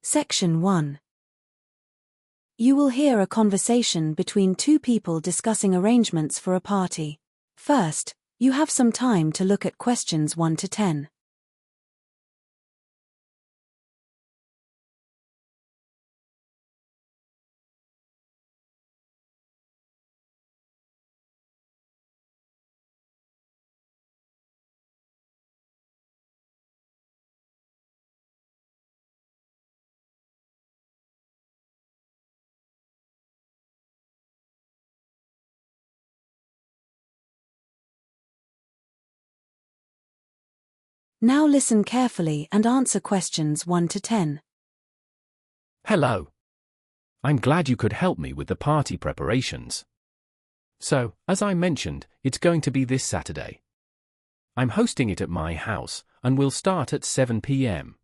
Section 1. You will hear a conversation between two people discussing arrangements for a party. First, you have some time to look at questions 1 to 10. Now listen carefully and answer questions 1 to 10. Hello. I'm glad you could help me with the party preparations. So, as I mentioned, it's going to be this Saturday. I'm hosting it at my house, and we'll start at 7 p.m.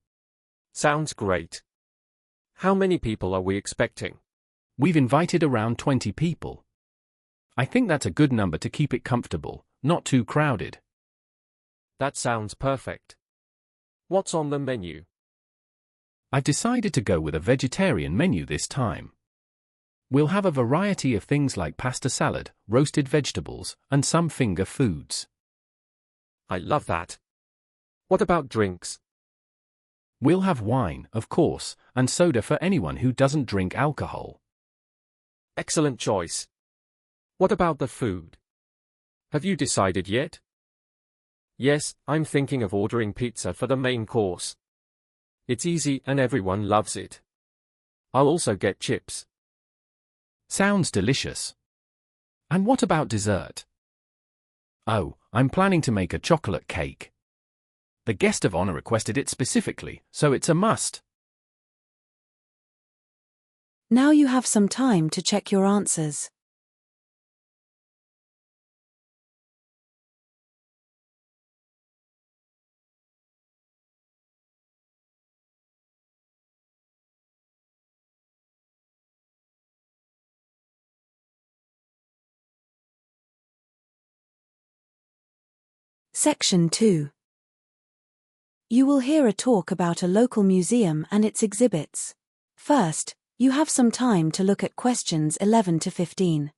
Sounds great. How many people are we expecting? We've invited around 20 people. I think that's a good number to keep it comfortable, not too crowded. That sounds perfect. What's on the menu? I've decided to go with a vegetarian menu this time. We'll have a variety of things like pasta salad, roasted vegetables, and some finger foods. I love that. What about drinks? We'll have wine, of course, and soda for anyone who doesn't drink alcohol. Excellent choice. What about the food? Have you decided yet? Yes, I'm thinking of ordering pizza for the main course. It's easy and everyone loves it. I'll also get chips. Sounds delicious. And what about dessert? Oh, I'm planning to make a chocolate cake. The guest of honor requested it specifically, so it's a must. Now you have some time to check your answers. Section 2. You will hear a talk about a local museum and its exhibits. First, you have some time to look at questions 11 to 15.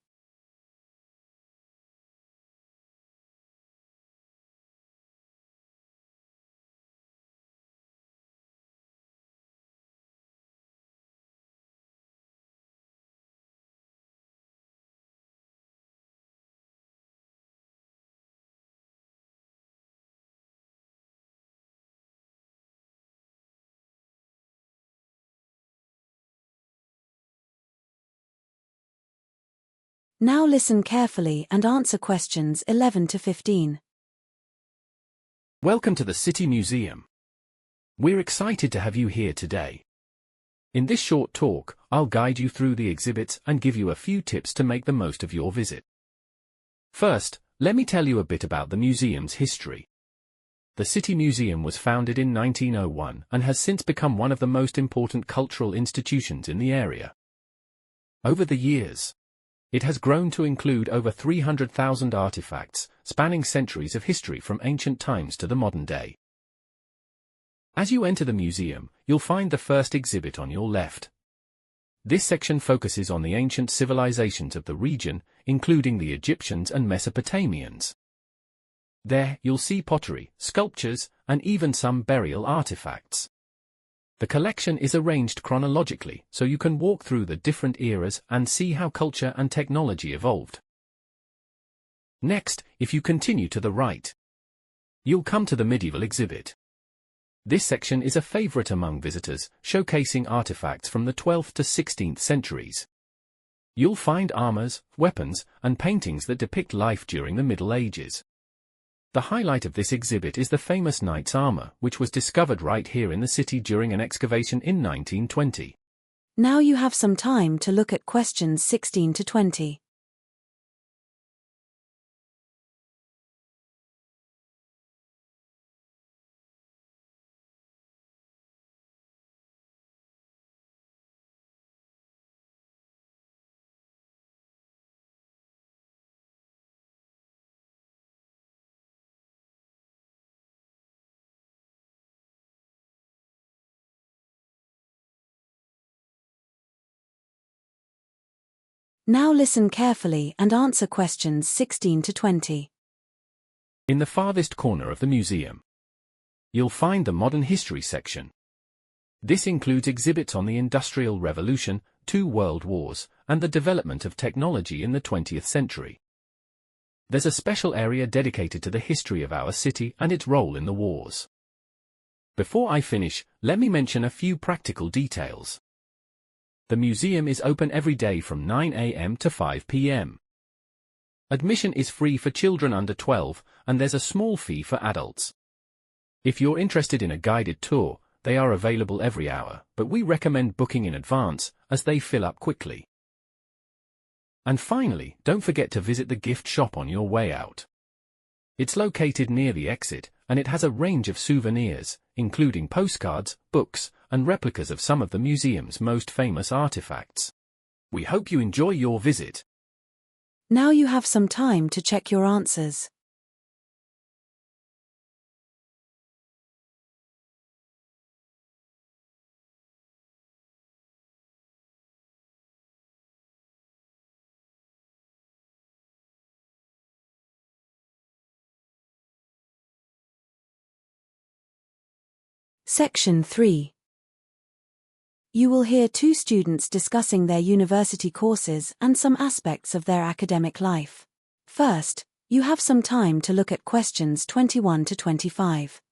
Now listen carefully and answer questions 11 to 15. Welcome to the City Museum. We're excited to have you here today. In this short talk, I'll guide you through the exhibits and give you a few tips to make the most of your visit. First, let me tell you a bit about the museum's history. The City Museum was founded in 1901 and has since become one of the most important cultural institutions in the area. Over the years, it has grown to include over 300,000 artifacts, spanning centuries of history from ancient times to the modern day. As you enter the museum, you'll find the first exhibit on your left. This section focuses on the ancient civilizations of the region, including the Egyptians and Mesopotamians. There, you'll see pottery, sculptures, and even some burial artifacts. The collection is arranged chronologically, so you can walk through the different eras and see how culture and technology evolved. Next, if you continue to the right, you'll come to the medieval exhibit. This section is a favorite among visitors, showcasing artifacts from the 12th to 16th centuries. You'll find armors, weapons, and paintings that depict life during the Middle Ages. The highlight of this exhibit is the famous knight's armor, which was discovered right here in the city during an excavation in 1920. Now you have some time to look at questions 16 to 20. Now listen carefully and answer questions 16 to 20. In the farthest corner of the museum, you'll find the Modern History section. This includes exhibits on the Industrial Revolution, 2 World Wars, and the development of technology in the 20th century. There's a special area dedicated to the history of our city and its role in the wars. Before I finish, let me mention a few practical details. The museum is open every day from 9 a.m. to 5 p.m. Admission is free for children under 12, and there's a small fee for adults. If you're interested in a guided tour, they are available every hour, but we recommend booking in advance, as they fill up quickly. And finally, don't forget to visit the gift shop on your way out. It's located near the exit, and it has a range of souvenirs, including postcards, books, and replicas of some of the museum's most famous artifacts. We hope you enjoy your visit. Now you have some time to check your answers. Section 3. You will hear 2 students discussing their university courses and some aspects of their academic life. First, you have some time to look at questions 21 to 25.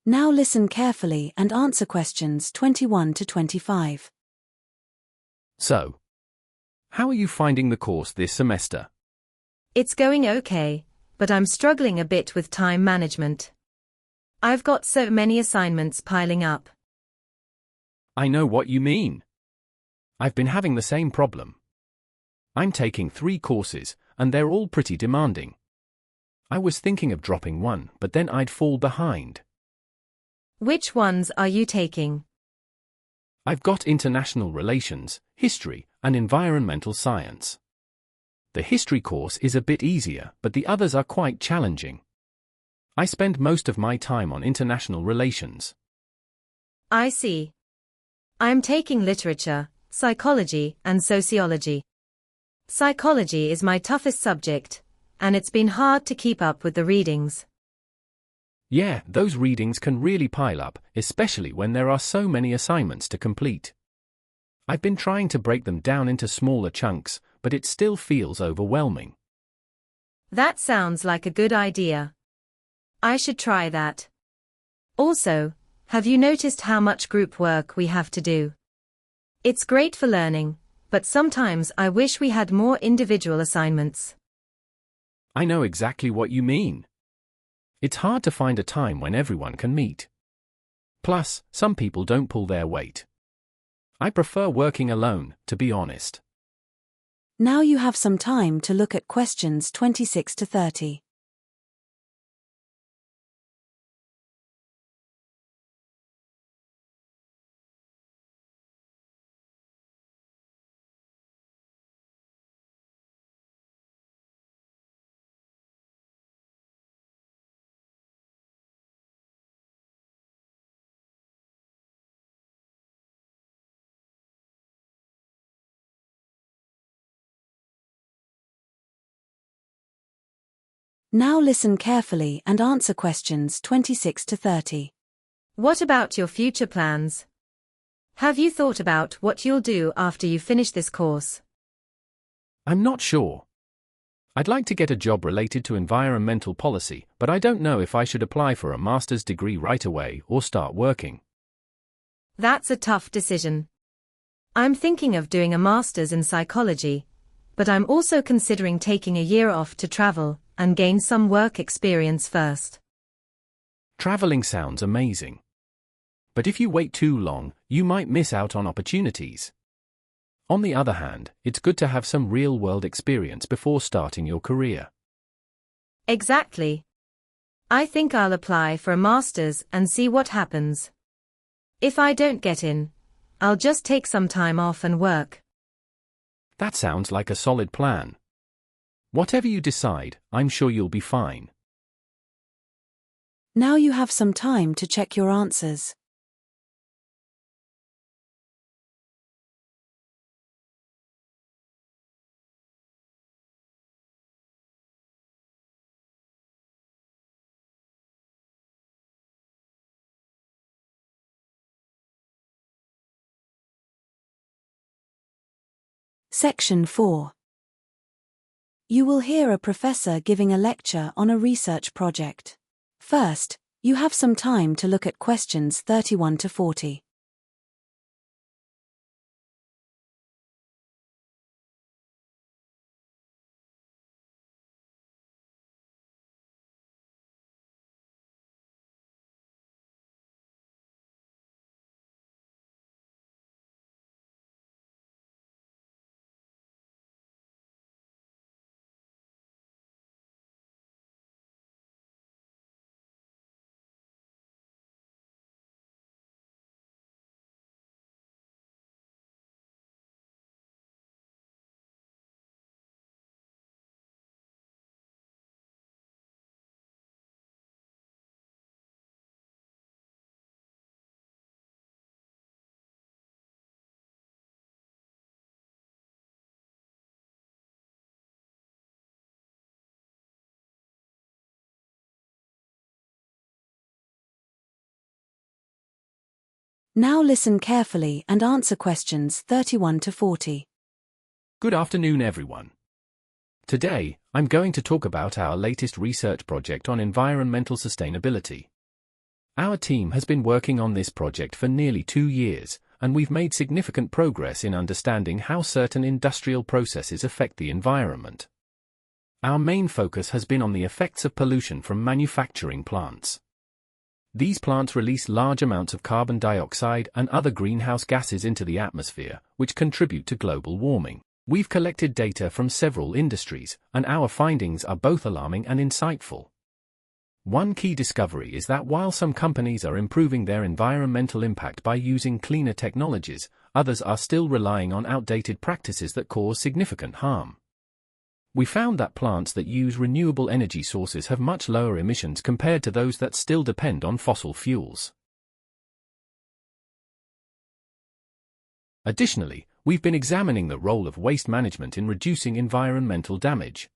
Now listen carefully and answer questions 21 to 25. So, how are you finding the course this semester? It's going okay, but I'm struggling a bit with time management. I've got so many assignments piling up. I know what you mean. I've been having the same problem. I'm taking 3 courses, and they're all pretty demanding. I was thinking of dropping one, but then I'd fall behind. Which ones are you taking? I've got international relations, history, and environmental science. The history course is a bit easier, but the others are quite challenging. I spend most of my time on international relations. I see. I'm taking literature, psychology, and sociology. Psychology is my toughest subject, and it's been hard to keep up with the readings. Yeah, those readings can really pile up, especially when there are so many assignments to complete. I've been trying to break them down into smaller chunks, but it still feels overwhelming. That sounds like a good idea. I should try that. Also, have you noticed how much group work we have to do? It's great for learning, but sometimes I wish we had more individual assignments. I know exactly what you mean. It's hard to find a time when everyone can meet. Plus, some people don't pull their weight. I prefer working alone, to be honest. Now you have some time to look at questions 26 to 30. Now listen carefully and answer questions 26 to 30. What about your future plans? Have you thought about what you'll do after you finish this course? I'm not sure. I'd like to get a job related to environmental policy, but I don't know if I should apply for a master's degree right away or start working. That's a tough decision. I'm thinking of doing a master's in psychology, but I'm also considering taking a year off to travel and gain some work experience first. Traveling sounds amazing. But if you wait too long, you might miss out on opportunities. On the other hand, it's good to have some real-world experience before starting your career. Exactly. I think I'll apply for a master's and see what happens. If I don't get in, I'll just take some time off and work. That sounds like a solid plan. Whatever you decide, I'm sure you'll be fine. Now you have some time to check your answers. Section 4. You will hear a professor giving a lecture on a research project. First, you have some time to look at questions 31 to 40. Now listen carefully and answer questions 31 to 40. Good afternoon, everyone. Today, I'm going to talk about our latest research project on environmental sustainability. Our team has been working on this project for nearly 2 years, and we've made significant progress in understanding how certain industrial processes affect the environment. Our main focus has been on the effects of pollution from manufacturing plants. These plants release large amounts of carbon dioxide and other greenhouse gases into the atmosphere, which contribute to global warming. We've collected data from several industries, and our findings are both alarming and insightful. One key discovery is that while some companies are improving their environmental impact by using cleaner technologies, others are still relying on outdated practices that cause significant harm. We found that plants that use renewable energy sources have much lower emissions compared to those that still depend on fossil fuels. Additionally, we've been examining the role of waste management in reducing environmental damage.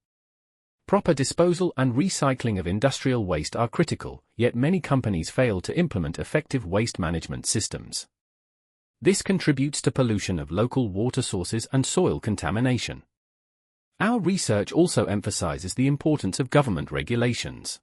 Proper disposal and recycling of industrial waste are critical, yet many companies fail to implement effective waste management systems. This contributes to pollution of local water sources and soil contamination. Our research also emphasizes the importance of government regulations.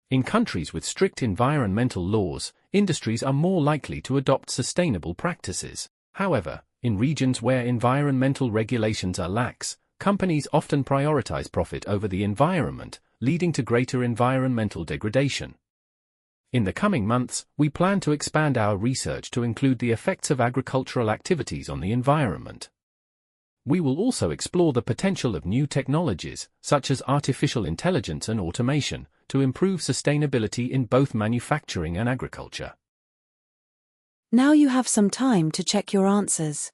In countries with strict environmental laws, industries are more likely to adopt sustainable practices. However, in regions where environmental regulations are lax, companies often prioritize profit over the environment, leading to greater environmental degradation. In the coming months, we plan to expand our research to include the effects of agricultural activities on the environment. We will also explore the potential of new technologies, such as artificial intelligence and automation, to improve sustainability in both manufacturing and agriculture. Now you have some time to check your answers.